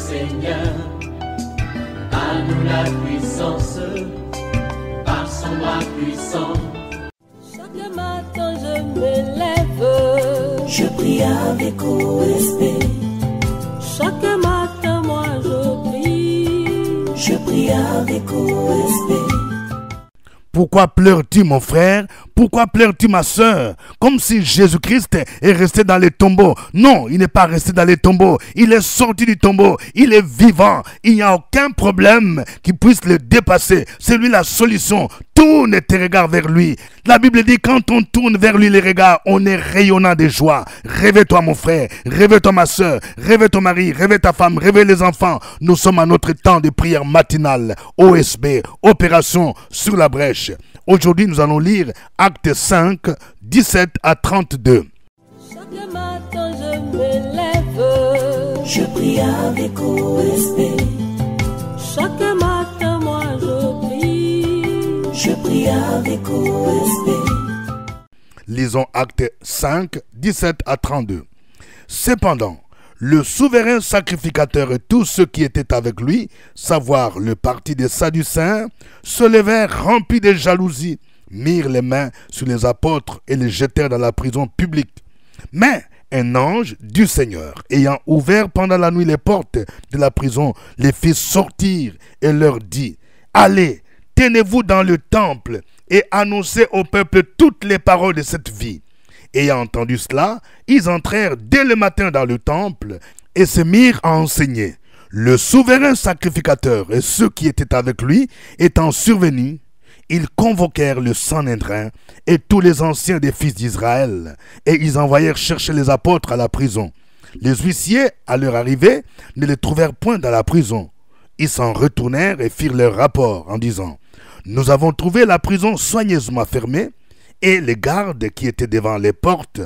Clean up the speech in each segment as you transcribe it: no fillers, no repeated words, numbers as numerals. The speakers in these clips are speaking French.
Seigneur, à nous la puissance, par son bras puissant. Chaque matin je me lève, je prie avec OSB. Chaque matin moi je prie avec OSB. Pourquoi pleures-tu, mon frère? Pourquoi pleures-tu, ma soeur? Comme si Jésus-Christ est resté dans les tombeaux. Non, il n'est pas resté dans les tombeaux. Il est sorti du tombeau. Il est vivant. Il n'y a aucun problème qui puisse le dépasser. C'est lui la solution. Tourne tes regards vers lui. La Bible dit quand on tourne vers lui les regards, on est rayonnant de joie. Réveille-toi, mon frère. Réveille-toi, ma soeur. Réveille ton mari. Réveille ta femme. Réveille les enfants. Nous sommes à notre temps de prière matinale. OSB, Opération sur la brèche. Aujourd'hui, nous allons lire Actes 5, 17 à 32. Chaque matin je me lève, je prie avec OSB. Chaque matin moi je prie avec OSB. Lisons Actes 5, 17 à 32. Cependant, le souverain sacrificateur et tous ceux qui étaient avec lui, savoir le parti des Sadducéens, se levèrent remplis de jalousie, mirent les mains sur les apôtres et les jetèrent dans la prison publique. Mais un ange du Seigneur, ayant ouvert pendant la nuit les portes de la prison, les fit sortir et leur dit: allez, tenez-vous dans le temple et annoncez au peuple toutes les paroles de cette vie. Ayant entendu cela, ils entrèrent dès le matin dans le temple et se mirent à enseigner. Le souverain sacrificateur et ceux qui étaient avec lui étant survenus, ils convoquèrent le Sanhédrin et tous les anciens des fils d'Israël, et ils envoyèrent chercher les apôtres à la prison. Les huissiers, à leur arrivée, ne les trouvèrent point dans la prison. Ils s'en retournèrent et firent leur rapport en disant: nous avons trouvé la prison soigneusement fermée, et les gardes qui étaient devant les portes.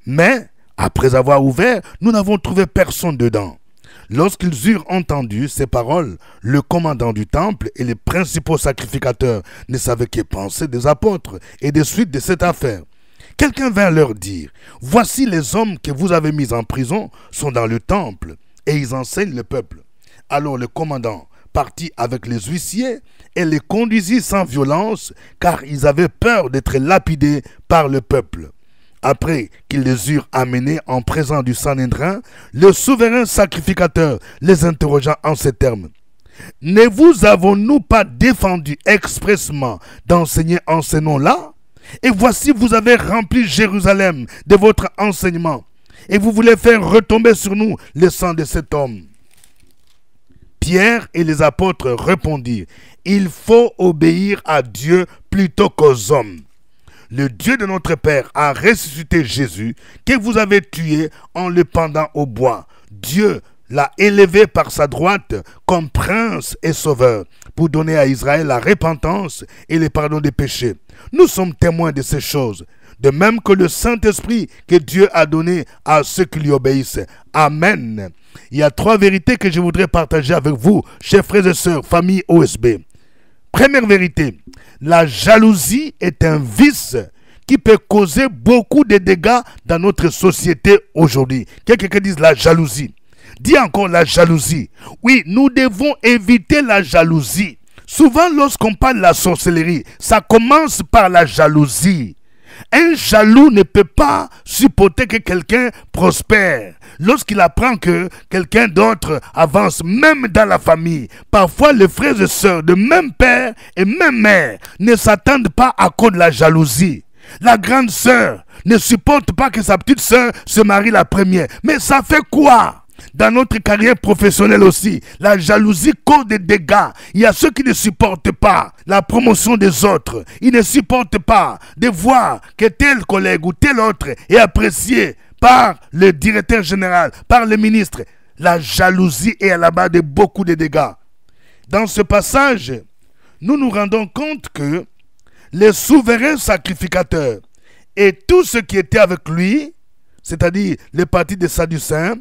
Mais, après avoir ouvert, nous n'avons trouvé personne dedans. Lorsqu'ils eurent entendu ces paroles, le commandant du temple et les principaux sacrificateurs ne savaient que penser des apôtres et des suites de cette affaire. Quelqu'un vint leur dire: voici les hommes que vous avez mis en prison sont dans le temple, et ils enseignent le peuple. Alors le commandant partit avec les huissiers et les conduisit sans violence, car ils avaient peur d'être lapidés par le peuple. Après qu'ils les eurent amenés en présence du Sanhédrin, le souverain sacrificateur les interrogea en ces termes: ne vous avons-nous pas défendu expressement d'enseigner en ce nom-là? Et voici vous avez rempli Jérusalem de votre enseignement, et vous voulez faire retomber sur nous le sang de cet homme. Pierre et les apôtres répondirent: il faut obéir à Dieu plutôt qu'aux hommes. Le Dieu de notre Père a ressuscité Jésus, que vous avez tué en le pendant au bois. Dieu l'a élevé par sa droite comme prince et sauveur, pour donner à Israël la repentance et le pardon des péchés. Nous sommes témoins de ces choses, de même que le Saint-Esprit que Dieu a donné à ceux qui lui obéissent. Amen. Il y a 3 vérités que je voudrais partager avec vous, chers frères et sœurs, famille OSB. Première vérité, la jalousie est un vice qui peut causer beaucoup de dégâts dans notre société aujourd'hui. Quelqu'un dise la jalousie. Dis encore la jalousie. Oui, nous devons éviter la jalousie. Souvent, lorsqu'on parle de la sorcellerie, ça commence par la jalousie. Un jaloux ne peut pas supporter que quelqu'un prospère. Lorsqu'il apprend que quelqu'un d'autre avance, même dans la famille, parfois les frères et sœurs de même père et même mère ne s'attendent pas à cause de la jalousie. La grande sœur ne supporte pas que sa petite sœur se marie la première. Mais ça fait quoi? Dans notre carrière professionnelle aussi, la jalousie cause des dégâts. Il y a ceux qui ne supportent pas la promotion des autres. Ils ne supportent pas de voir que tel collègue ou tel autre est apprécié par le directeur général, par le ministre. La jalousie est à la base de beaucoup de dégâts. Dans ce passage, nous nous rendons compte que les souverains sacrificateurs et tous ceux qui étaient avec lui, c'est-à-dire les partis des Sadducéens,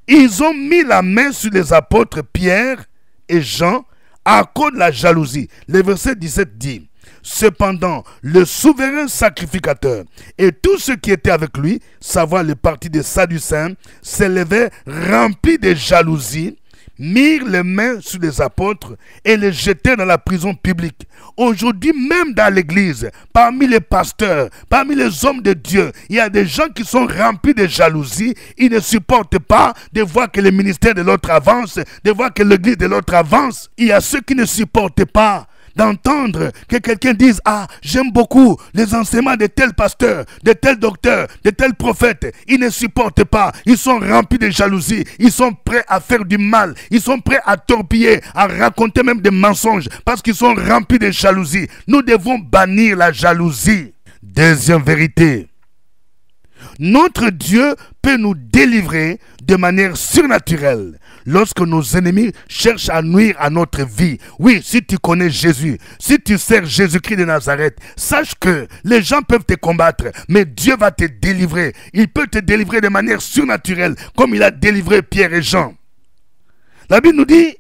ils ont mis la main sur les apôtres Pierre et Jean à cause de la jalousie. Le verset 17 dit: cependant, le souverain sacrificateur et tous ceux qui étaient avec lui, savoir le parti des Sadducéens, s'élevaient remplis de jalousie mirent les mains sur les apôtres et les jetèrent dans la prison publique. Aujourd'hui, même dans l'église, parmi les pasteurs, parmi les hommes de Dieu, il y a des gens qui sont remplis de jalousie. Ils ne supportent pas de voir que le ministère de l'autre avance, de voir que l'église de l'autre avance. Il y a ceux qui ne supportent pas d'entendre que quelqu'un dise « Ah, j'aime beaucoup les enseignements de tel pasteur, de tel docteur, de tel prophète. » Ils ne supportent pas. Ils sont remplis de jalousie. Ils sont prêts à faire du mal. Ils sont prêts à torpiller, à raconter même des mensonges parce qu'ils sont remplis de jalousie. Nous devons bannir la jalousie. Deuxième vérité. Notre Dieu peut nous délivrer de manière surnaturelle lorsque nos ennemis cherchent à nuire à notre vie. Oui, si tu connais Jésus, si tu sers Jésus-Christ de Nazareth, sache que les gens peuvent te combattre, mais Dieu va te délivrer. Il peut te délivrer de manière surnaturelle, comme il a délivré Pierre et Jean. La Bible nous dit,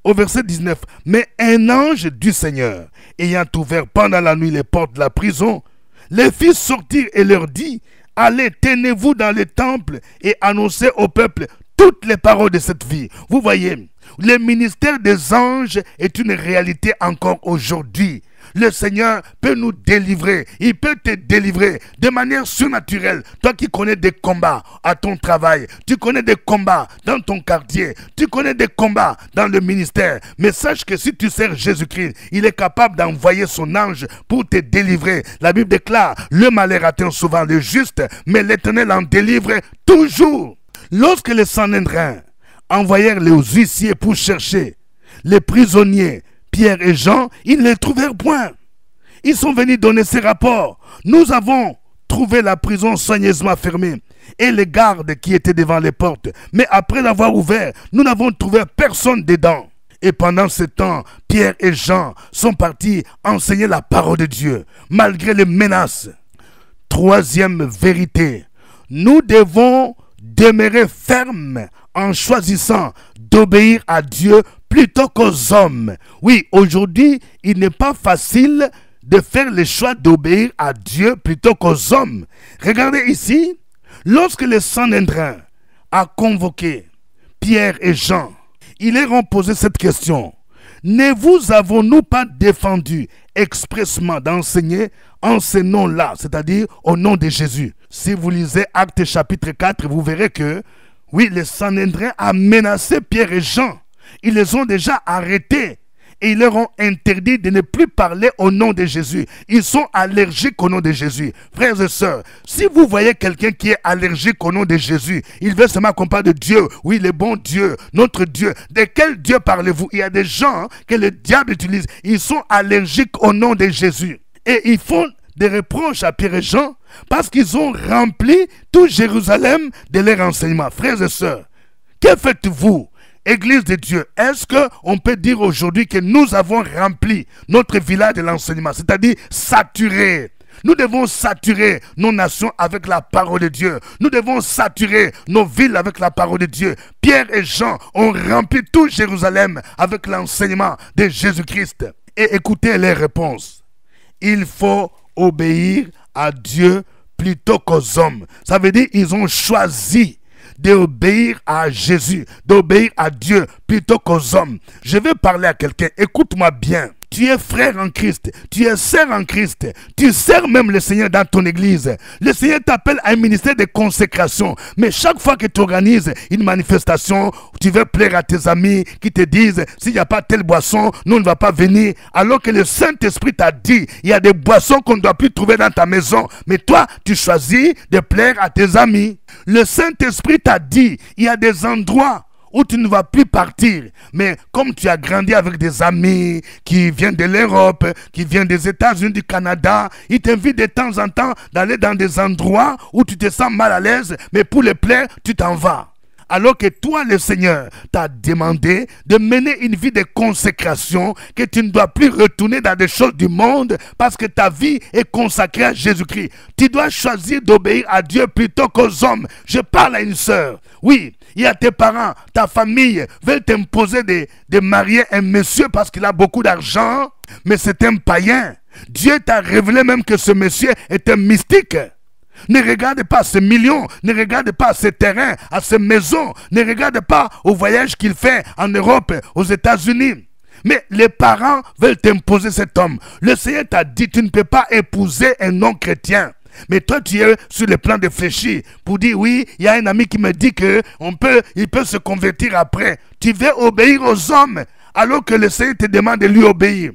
au verset 19, « Mais un ange du Seigneur, ayant ouvert pendant la nuit les portes de la prison, les fit sortir et leur dit, « Allez, tenez-vous dans le temple et annoncez au peuple toutes les paroles de cette vie. » Vous voyez, le ministère des anges est une réalité encore aujourd'hui. Le Seigneur peut nous délivrer. Il peut te délivrer de manière surnaturelle. Toi qui connais des combats à ton travail, tu connais des combats dans ton quartier, tu connais des combats dans le ministère. Mais sache que si tu sers Jésus-Christ, il est capable d'envoyer son ange pour te délivrer. La Bible déclare, le malheur atteint souvent le juste, mais l'Éternel en délivre toujours. Lorsque les Sanhédrins envoyèrent les huissiers pour chercher les prisonniers, Pierre et Jean, ils ne les trouvèrent point. Ils sont venus donner ces rapports. Nous avons trouvé la prison soigneusement fermée et les gardes qui étaient devant les portes. Mais après l'avoir ouvert, nous n'avons trouvé personne dedans. Et pendant ce temps, Pierre et Jean sont partis enseigner la parole de Dieu, malgré les menaces. Troisième vérité, nous devons demeurer fermes en choisissant d'obéir à Dieu plutôt qu'aux hommes. Oui, aujourd'hui, il n'est pas facile de faire le choix d'obéir à Dieu plutôt qu'aux hommes. Regardez ici, lorsque le Sanhédrin a convoqué Pierre et Jean, ils leur ont posé cette question. Ne vous avons-nous pas défendu expressément d'enseigner en ce nom-là, c'est-à-dire au nom de Jésus? Si vous lisez Actes chapitre 4, vous verrez que, oui, le Sanhédrin a menacé Pierre et Jean. Ils les ont déjà arrêtés et ils leur ont interdit de ne plus parler au nom de Jésus. Ils sont allergiques au nom de Jésus. Frères et sœurs, si vous voyez quelqu'un qui est allergique au nom de Jésus, il veut seulement qu'on parle de Dieu. Oui, le bon Dieu, notre Dieu. De quel Dieu parlez-vous? Il y a des gens que le diable utilise. Ils sont allergiques au nom de Jésus. Et ils font des reproches à Pierre et Jean parce qu'ils ont rempli tout Jérusalem de leurs enseignements. Frères et sœurs, que faites-vous? Église de Dieu, est-ce qu'on peut dire aujourd'hui que nous avons rempli notre village de l'enseignement, c'est-à-dire saturé? Nous devons saturer nos nations avec la parole de Dieu. Nous devons saturer nos villes avec la parole de Dieu. Pierre et Jean ont rempli tout Jérusalem avec l'enseignement de Jésus-Christ. Et écoutez les réponses. Il faut obéir à Dieu plutôt qu'aux hommes. Ça veut dire qu'ils ont choisi d'obéir à Jésus, d'obéir à Dieu plutôt qu'aux hommes. Je vais parler à quelqu'un, écoute-moi bien. Tu es frère en Christ, tu es sœur en Christ, tu sers même le Seigneur dans ton église. Le Seigneur t'appelle à un ministère de consécration. Mais chaque fois que tu organises une manifestation, tu veux plaire à tes amis qui te disent, s'il n'y a pas telle boisson, nous on ne va pas venir. Alors que le Saint-Esprit t'a dit, il y a des boissons qu'on ne doit plus trouver dans ta maison. Mais toi, tu choisis de plaire à tes amis. Le Saint-Esprit t'a dit, il y a des endroits où tu ne vas plus partir. Mais comme tu as grandi avec des amis qui viennent de l'Europe, qui viennent des États-Unis, du Canada, ils t'invitent de temps en temps d'aller dans des endroits où tu te sens mal à l'aise, mais pour les plaire, tu t'en vas. Alors que toi, le Seigneur, t'a demandé de mener une vie de consécration, que tu ne dois plus retourner dans des choses du monde parce que ta vie est consacrée à Jésus-Christ. Tu dois choisir d'obéir à Dieu plutôt qu'aux hommes. Je parle à une sœur. Oui, il y a tes parents, ta famille veulent t'imposer de marier un monsieur parce qu'il a beaucoup d'argent, mais c'est un païen. Dieu t'a révélé même que ce monsieur est un mystique. Ne regarde pas ces millions, ne regarde pas ces terrains, à ces maisons, ne regarde pas au voyage qu'il fait en Europe, aux États-Unis. Mais les parents veulent t'imposer cet homme. Le Seigneur t'a dit, tu ne peux pas épouser un non-chrétien. Mais toi, tu es sur le plan de fléchir pour dire, oui, il y a un ami qui me dit qu'il peut se convertir après. Tu veux obéir aux hommes alors que le Seigneur te demande de lui obéir.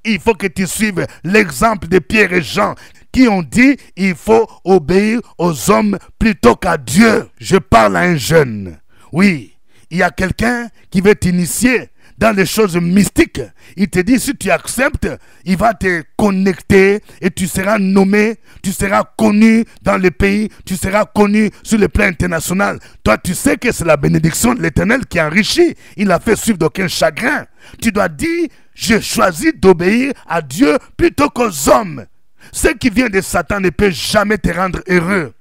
Il faut que tu suives l'exemple de Pierre et Jean qui ont dit, il faut obéir aux hommes plutôt qu'à Dieu. Je parle à un jeune. Oui, il y a quelqu'un qui veut t'initier dans les choses mystiques. Il te dit, si tu acceptes, il va te connecter et tu seras nommé, tu seras connu dans le pays, tu seras connu sur le plan international. Toi, tu sais que c'est la bénédiction de l'Éternel qui enrichit. Il n'a fait suivre d'aucun chagrin. Tu dois dire, je choisis d'obéir à Dieu plutôt qu'aux hommes. Ce qui vient de Satan ne peut jamais te rendre heureux.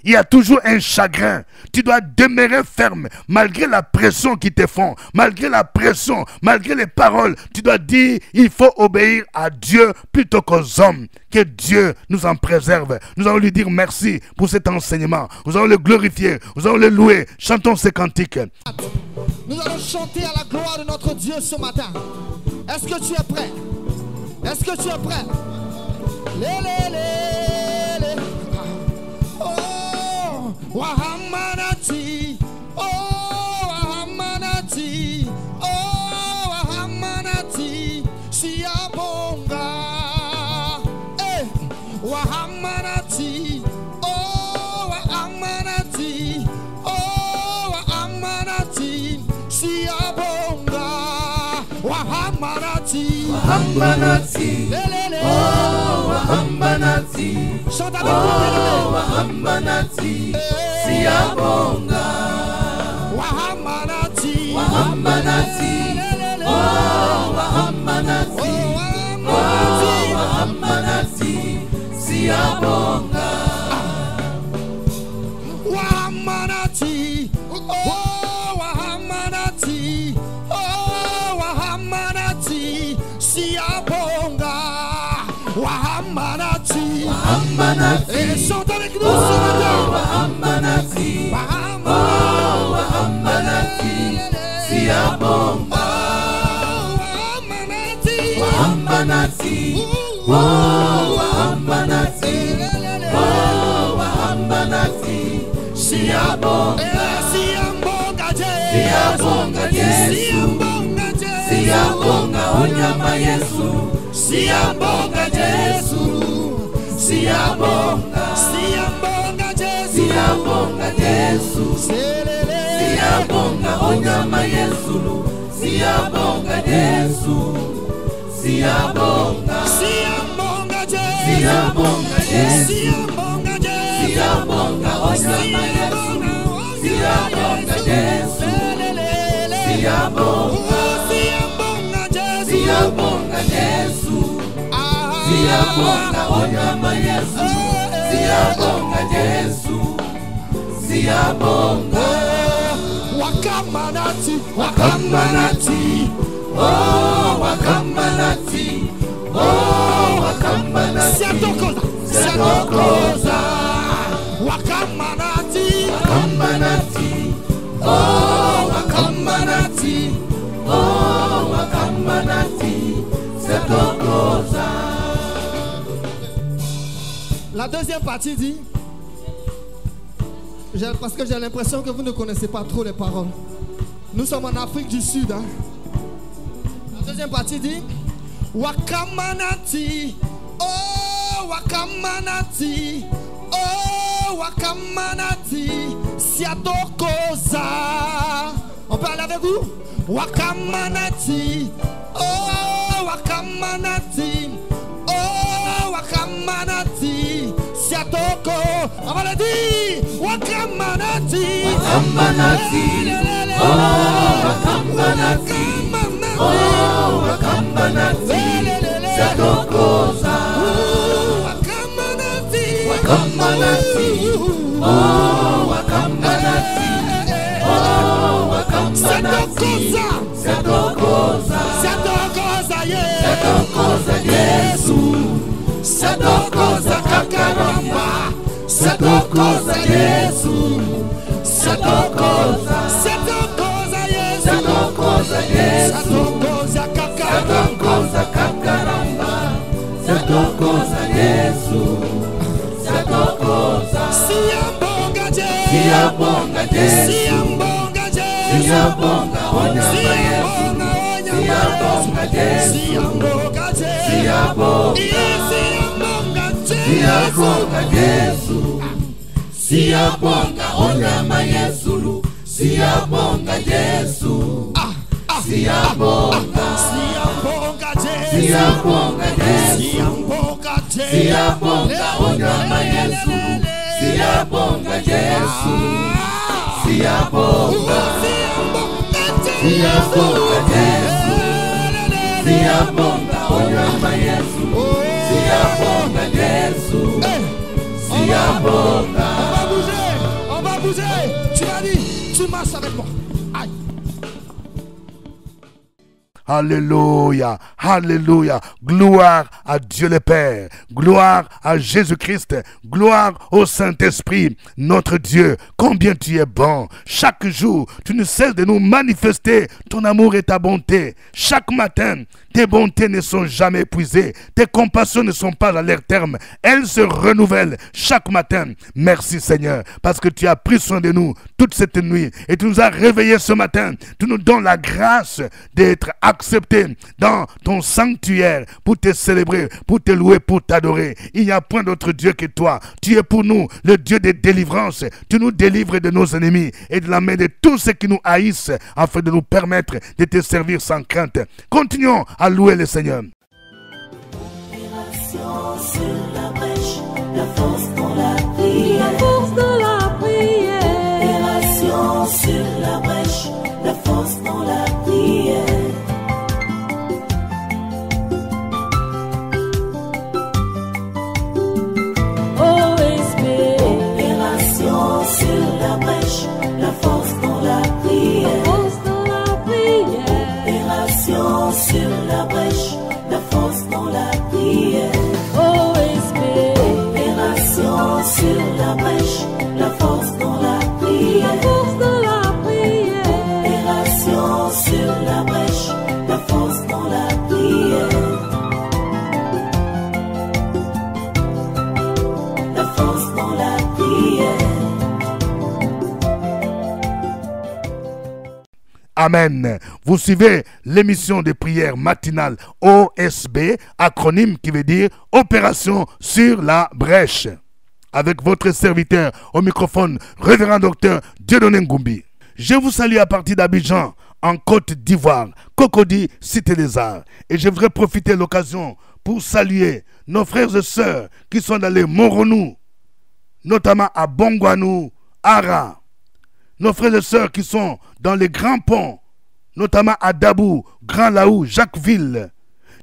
Il y a toujours un chagrin. Tu dois demeurer ferme, malgré la pression qu'ils te font, malgré la pression, malgré les paroles. Tu dois dire, il faut obéir à Dieu plutôt qu'aux hommes. Que Dieu nous en préserve. Nous allons lui dire merci pour cet enseignement. Nous allons le glorifier, nous allons le louer. Chantons ces cantiques. Nous allons chanter à la gloire de notre Dieu ce matin. Est-ce que tu es prêt? Est-ce que tu es prêt? Oh, Wahamanati, oh, Wahamanati, oh, Wahamanati, Siabonga, eh, Wahamanati, oh, Wahamanati, oh, Wahamanati, Siabonga, Wahamanati, Wahamanati, oh, Wahamanati, oh, Wahamanati, Siabonga, Wahamanati, Wahamanati, oh, Wahamanati, oh, Wahamanati, Siabonga, Wahamanati, oh, Wahamanati, oh, Wahamanati, Siabonga, Wahamanati, Wahamanati, et chante avec nous ce oh, matin. Wahamanati, oh, Wahamanati, Siabonga, Wahamanati, oh, Wahamanati, oh, Wahamanati, Siabonga, Siabonga Yesu, Siabonga onyama Yesu, Siabonga Yesu, Siabonga, Siabonga Yesu, Siabonga onyama Yesu, Siabonga Yesu, Siabonga, Siabonga Yesu, Siabonga onyama Yesu, Siabonga Yesu, Siabonga, Siabonga Yesu, Siabonga onyama Yesu, Siabonga Yesu, Siabonga, Wakamanati, Wakamanati, oh, Wakamanati, oh, Wakamanati, Siatokoza, Wakamanati, Wakamanati, oh, Wakamanati, oh, Wakamanati, Siatokoza. La deuxième partie dit, parce que j'ai l'impression que vous ne connaissez pas trop les paroles. Nous sommes en Afrique du Sud. Hein? La deuxième partie dit, Wakamanati, oh, Wakamanati, oh, Wakamanati, Siatokoza. On peut aller avec vous? Wakamanati, oh, Wakamanati, oh, Wakamanati, Siatoko. On va le dire, Wakamanati, Wakamanati, oh, Wakamanati, oh, Wakamanati, Siatokoza. Wakamanati, oh, Wakamanati, oh, Wakamanati, Siatokoza. Siatokoza Yesu, Siatokoza Kakaramba, Siatokoza Setokoza Yesu, Setokoza, Setokoza Yesu, Setokoza Yesu, Setokoza Kakaramba, Setokoza Kakaramba, Setokoza Yesu, Setokoza, Siyabonga Yesu, Siyabonga Yesu, Siyabonga Yesu, Siyabonga Onyama Yesu, Siyabonga Yesu, Siyabonga Yesu, Siyabonga Yesu, Siyabonga Onyama Yesu, Siyabonga Yesu, Siyabonga, Siyabonga Yesu, Siyabonga Yesu, Siyabonga Yesu, Siyabonga Onyama Yesu, Siyabonga Yesu, Siyabonga, Siyabonga Yesu, Siyabonga Onyama Yesu, Siyabonga Yesu, Siyabonga. On va bouger. Tu as dit, tu marches avec moi. Aïe. Alléluia, alléluia, gloire à Dieu le Père, gloire à Jésus-Christ, gloire au Saint-Esprit, notre Dieu, combien tu es bon. Chaque jour, tu ne cesses de nous manifester ton amour et ta bonté. Chaque matin, tes bontés ne sont jamais épuisées, tes compassions ne sont pas à leur terme, elles se renouvellent chaque matin. Merci Seigneur, parce que tu as pris soin de nous toute cette nuit et tu nous as réveillés ce matin. Tu nous donnes la grâce d'être acceptés dans ton sanctuaire pour te célébrer, pour te louer, pour t'adorer. Il n'y a point d'autre Dieu que toi. Tu es pour nous le Dieu de délivrance. Tu nous délivres de nos ennemis et de la main de tous ceux qui nous haïssent afin de nous permettre de te servir sans crainte. Continuons à louer le Seigneur. Opération sur la brèche, la force dans la prière. La force dans la prière. Opération sur la brèche, la force dans la prière. OSB. Opération sur la brèche, la force dans la prière. Force dans la prière. Opération sur la brèche, la force dans la prière. OSB. Opération sur la brèche, la force dans la prière. Force dans la prière. Opération sur la brèche, la force dans la prière. La force dans la prière. Amen. Vous suivez l'émission de prière matinale OSB, acronyme qui veut dire Opération sur la brèche. Avec votre serviteur au microphone, révérend docteur Dieudonné Ngumbi. Je vous salue à partir d'Abidjan, en Côte d'Ivoire, Cocody, Cité des Arts. Et je voudrais profiter de l'occasion pour saluer nos frères et sœurs qui sont dans les Moronou, notamment à Bongwanou, Ara. Nos frères et sœurs qui sont dans les grands ponts, notamment à Dabou, Grand Laou, Jacquesville.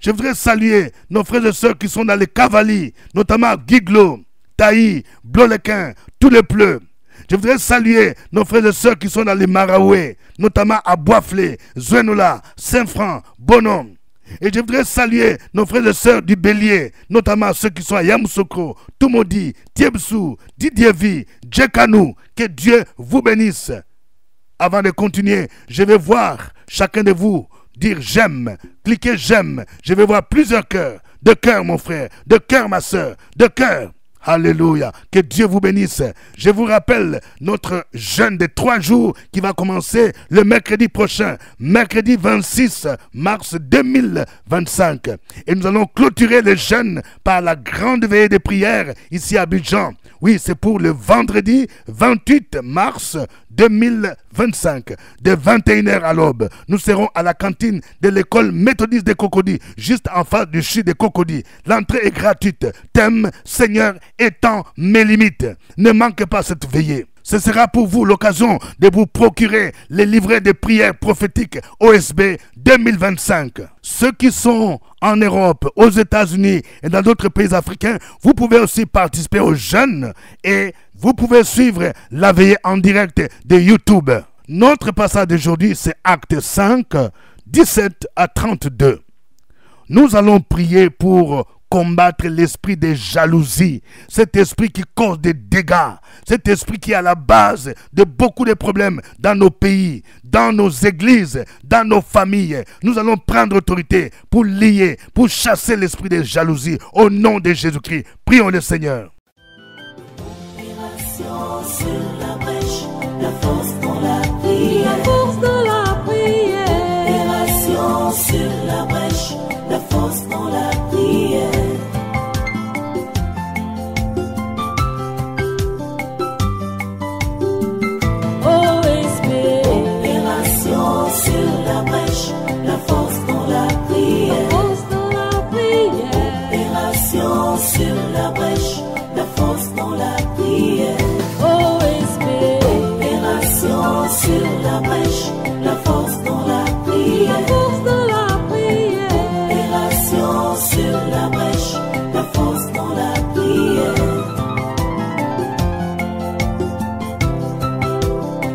Je voudrais saluer nos frères et sœurs qui sont dans les Cavaliers, notamment à Guiglo, Taï, Blolequin, tous les pleux. Je voudrais saluer nos frères et sœurs qui sont dans les Maraoué, notamment à Boisflé, Zouenola, Saint-Franc, Bonhomme. Et je voudrais saluer nos frères et sœurs du Bélier, notamment ceux qui sont à Yamoussoukro, Tumodi, Tiebsou, Didievi, Djekanou. Que Dieu vous bénisse. Avant de continuer, je vais voir chacun de vous dire j'aime. Cliquez j'aime. Je vais voir plusieurs cœurs. De cœur mon frère, de cœur ma soeur, de cœur. Alléluia. Que Dieu vous bénisse. Je vous rappelle notre jeûne de 3 jours qui va commencer le mercredi prochain, mercredi 26 mars 2025. Et nous allons clôturer le jeûne par la grande veillée de prière ici à Abidjan. Oui, c'est pour le vendredi 28 mars 2025, de 21h à l'aube. Nous serons à la cantine de l'école méthodiste de Cocody, juste en face du CHU de Cocody. L'entrée est gratuite. Thème: Seigneur, étends mes limites. Ne manquez pas cette veillée. Ce sera pour vous l'occasion de vous procurer les livrets de prières prophétiques OSB 2025. Ceux qui sont en Europe, aux États-Unis et dans d'autres pays africains, vous pouvez aussi participer aux jeûnes et vous pouvez suivre la veillée en direct de YouTube. Notre passage d'aujourd'hui, c'est Acte 5, 17 à 32. Nous allons prier pour combattre l'esprit de jalousie, cet esprit qui cause des dégâts, cet esprit qui est à la base de beaucoup de problèmes dans nos pays, dans nos églises, dans nos familles. Nous allons prendre autorité pour lier, pour chasser l'esprit de jalousie au nom de Jésus-Christ. Prions le Seigneur. Sur la brèche, la force dans la prière. La force dans la prière. Opération sur la brèche, la force dans la prière. Oh Esprit. Opération sur la brèche, la force dans la prière. La force dans la prière. Opération sur la brèche, la force dans la prière. Oh Esprit. Opération sur la brèche, la force dans la prière. La force dans la prière. Opération sur la brèche, la force dans la prière.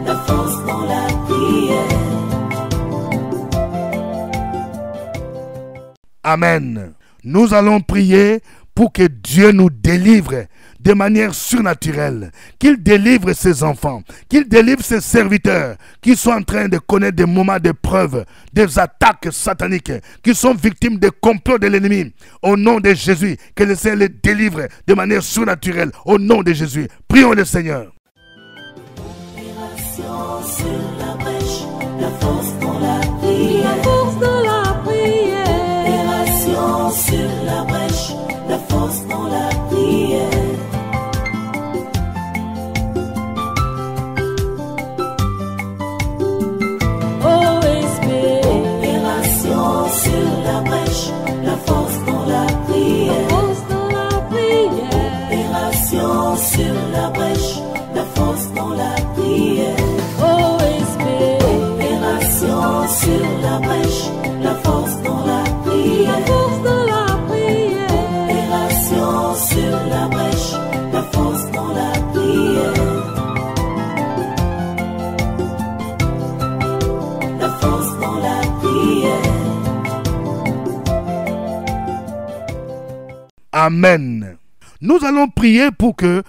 La force dans la prière. Amen. Nous allons prier pour que Dieu nous délivre de manière surnaturelle, qu'il délivre ses enfants, qu'il délivre ses serviteurs qui sont en train de connaître des moments d'épreuve, des attaques sataniques, qui sont victimes des complots de l'ennemi. Au nom de Jésus, que le Seigneur les délivre de manière surnaturelle. Au nom de Jésus, prions le Seigneur. Opération sur la brèche, la force dans la prière. La force dans la prière. Opération sur la brèche, la force dans la prière. Oh Esprit. Opération sur la brèche, la force dans la prière. La force dans la prière. Opération sur la brèche, la force dans la prière. Oh Esprit. Opération sur la brèche, la force dans la prière. La force dans la prière. Opération sur la brèche, la force dans la prière. La force dans la prière. Amen. Nous allons prier pour que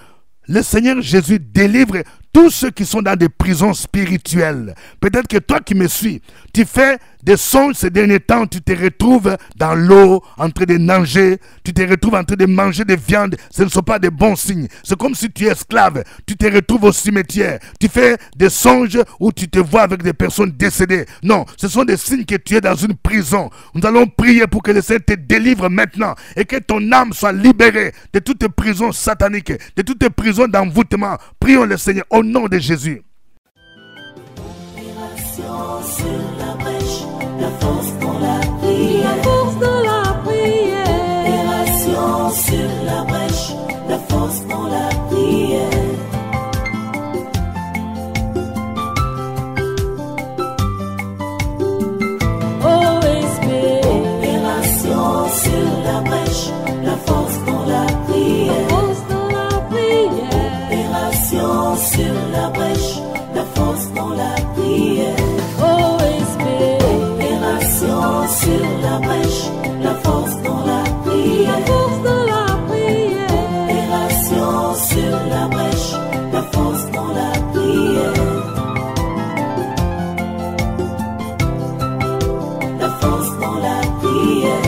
le Seigneur Jésus délivre tous ceux qui sont dans des prisons spirituelles. Peut-être que toi qui me suis, tu fais des songes ces derniers temps, tu te retrouves dans l'eau, en train de nager, tu te retrouves en train de manger des viandes. Ce ne sont pas des bons signes. C'est comme si tu es esclave, tu te retrouves au cimetière. Tu fais des songes où tu te vois avec des personnes décédées. Non, ce sont des signes que tu es dans une prison. Nous allons prier pour que le Seigneur te délivre maintenant et que ton âme soit libérée de toutes les prisons sataniques, de toutes les prisons d'envoûtement. Prions le Seigneur au nom de Jésus. Opération sur la brèche, la force dans la prière. La force dans la prière. Opération sur la brèche, la force dans la prière. Oh Esprit. Opération sur la brèche, la force dans la prière. La force dans la prière. Opération sur la brèche, la force dans la prière. Oh Esprit. Opération sur la brèche, la force dans la prière. La force dans la prière. Opération sur la brèche, la force dans la prière. La force dans la prière.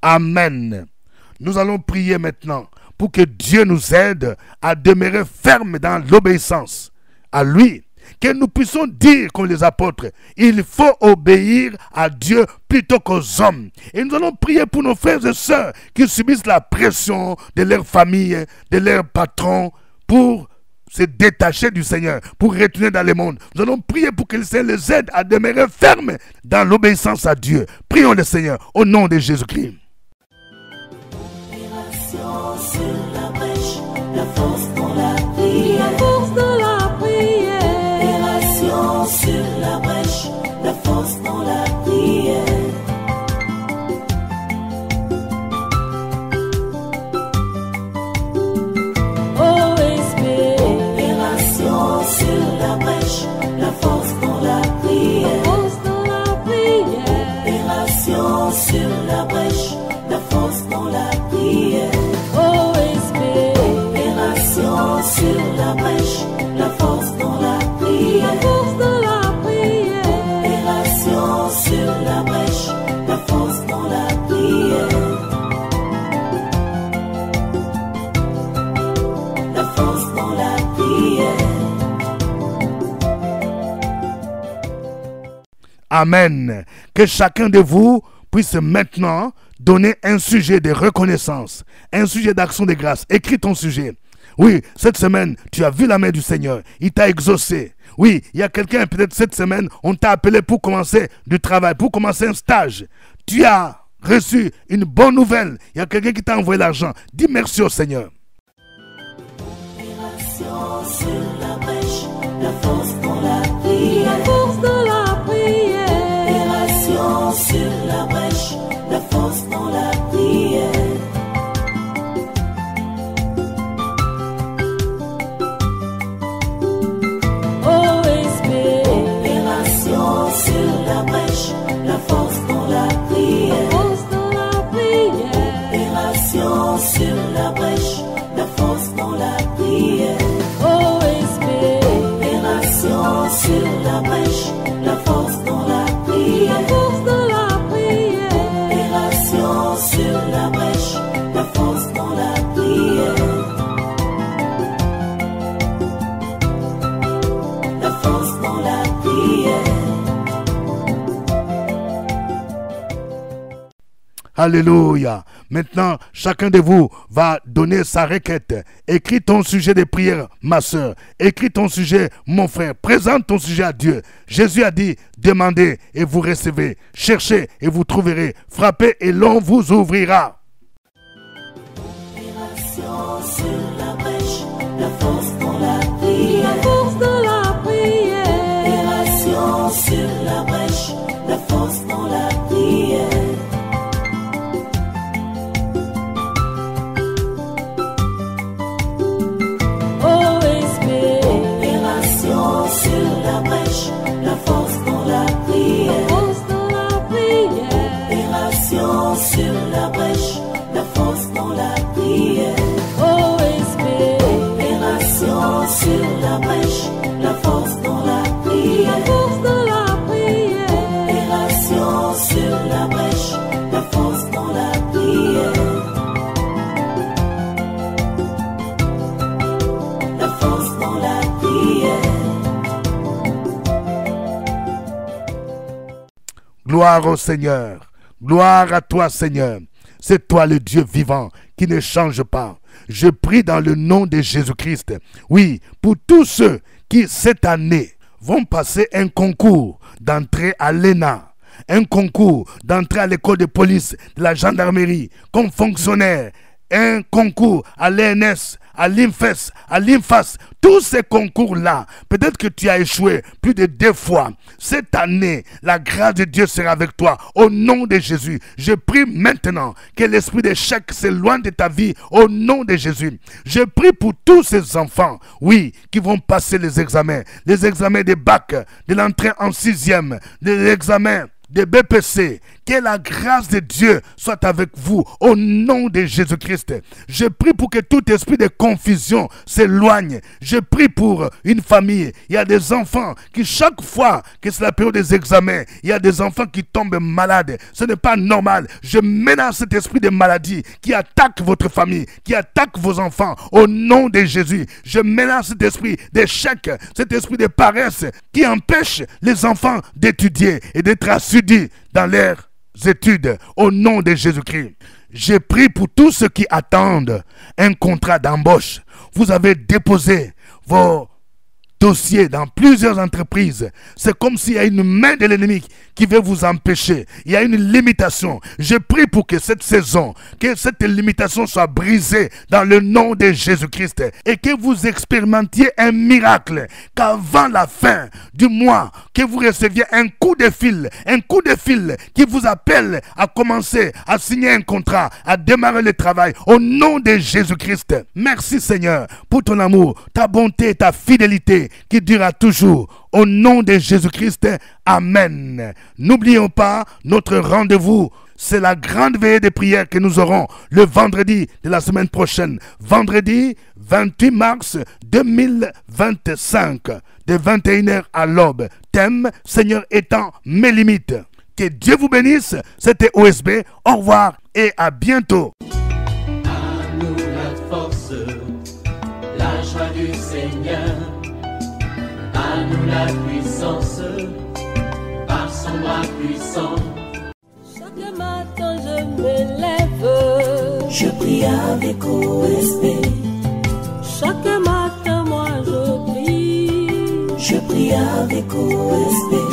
Amen. Nous allons prier maintenant pour que Dieu nous aide à demeurer fermes dans l'obéissance à lui. Que nous puissions dire comme les apôtres, il faut obéir à Dieu plutôt qu'aux hommes. Et nous allons prier pour nos frères et sœurs qui subissent la pression de leur famille, de leur patron, pour se détacher du Seigneur, pour retourner dans le monde. Nous allons prier pour que le Seigneur les aide à demeurer fermes dans l'obéissance à Dieu. Prions le Seigneur au nom de Jésus-Christ. Opération sur la brèche, la force dans la prière. La force dans la prière. Opération sur la brèche, la force dans la prière. Oh Esprit. Opération sur la brèche, la force dans la prière. La force dans la prière. la brèche, la force dans la prière. Force dans la prière. Opération sur la brèche, la force dans la prière. La force dans la prière. Amen. Que chacun de vous puisse maintenant donner un sujet de reconnaissance, un sujet d'action de grâce. Écris ton sujet. Oui, cette semaine, tu as vu la main du Seigneur. Il t'a exaucé. Oui, il y a quelqu'un, peut-être cette semaine, on t'a appelé pour commencer du travail, pour commencer un stage. Tu as reçu une bonne nouvelle. Il y a quelqu'un qui t'a envoyé l'argent. Dis merci au Seigneur. Opération sur la brèche, la force dans la prière. Force dans la prière. Opération sur la brèche, la force dans la prière. OSB. Opération sur la brèche, la force dans la prière. Force dans la prière. Opération sur la brèche, la force dans la prière. OSB. Opération sur la brèche, la force dans la prière. Force dans la prière. Opération sur la brèche, la force dans la prière. La force dans la prière. Alléluia. Maintenant, chacun de vous va donner sa requête. Écris ton sujet de prière, ma soeur. Écris ton sujet, mon frère. Présente ton sujet à Dieu. Jésus a dit, demandez et vous recevez. Cherchez et vous trouverez. Frappez et l'on vous ouvrira. Opération sur la brèche, la force dans la prière. Force dans la prière. Opération sur la brèche, la force dans la prière. OSB. Opération sur la brèche, la force dans la prière. Force dans la prière. Opération sur la brèche, la force dans la prière. OSB. Opération sur la brèche, la force dans la prière. Force dans la prière. Opération sur la brèche, la force dans la prière. La force dans la prière. Gloire au Seigneur. Gloire à toi, Seigneur. C'est toi le Dieu vivant qui ne change pas. Je prie dans le nom de Jésus-Christ. Oui, pour tous ceux qui, cette année, vont passer un concours d'entrée à l'ENA, un concours d'entrée à l'école de police, de la gendarmerie, comme fonctionnaire, un concours à l'ENS, à l'INFES, à l'INFAS, tous ces concours-là, peut-être que tu as échoué plus de 2 fois. Cette année, la grâce de Dieu sera avec toi. Au nom de Jésus, je prie maintenant que l'esprit d'échec s'éloigne de ta vie. Au nom de Jésus, je prie pour tous ces enfants, oui, qui vont passer les examens des bacs, de l'entrée en 6e, de l'examen de BPC. Que la grâce de Dieu soit avec vous au nom de Jésus-Christ. Je prie pour que tout esprit de confusion s'éloigne. Je prie pour une famille. Il y a des enfants qui, chaque fois que c'est la période des examens, il y a des enfants qui tombent malades. Ce n'est pas normal. Je menace cet esprit de maladie qui attaque votre famille, qui attaque vos enfants au nom de Jésus. Je menace cet esprit d'échec, cet esprit de paresse qui empêche les enfants d'étudier et d'être assidus dans leurs études au nom de Jésus-Christ. Je prie pour tous ceux qui attendent un contrat d'embauche. Vous avez déposé vos dossiers dans plusieurs entreprises. C'est comme s'il y a une main de l'ennemi qui veut vous empêcher. Il y a une limitation. Je prie pour que cette saison, que cette limitation soit brisée dans le nom de Jésus-Christ et que vous expérimentiez un miracle, qu'avant la fin du mois, que vous receviez un coup de fil qui vous appelle à commencer, à signer un contrat, à démarrer le travail au nom de Jésus-Christ. Merci Seigneur pour ton amour, ta bonté, ta fidélité qui durera toujours. Au nom de Jésus-Christ, Amen. N'oublions pas notre rendez-vous c'est la grande veillée des prières que nous aurons le vendredi de la semaine prochaine. Vendredi 28 mars 2025, de 21h à l'aube. Thème, Seigneur étant mes limites. Que Dieu vous bénisse. C'était OSB. Au revoir et à bientôt. À nous la force, la joie du Seigneur. À nous la puissance, par son bras puissant. Chaque matin je me lève. Je prie avec OSB. Chaque matin moi je prie. Je prie avec OSB.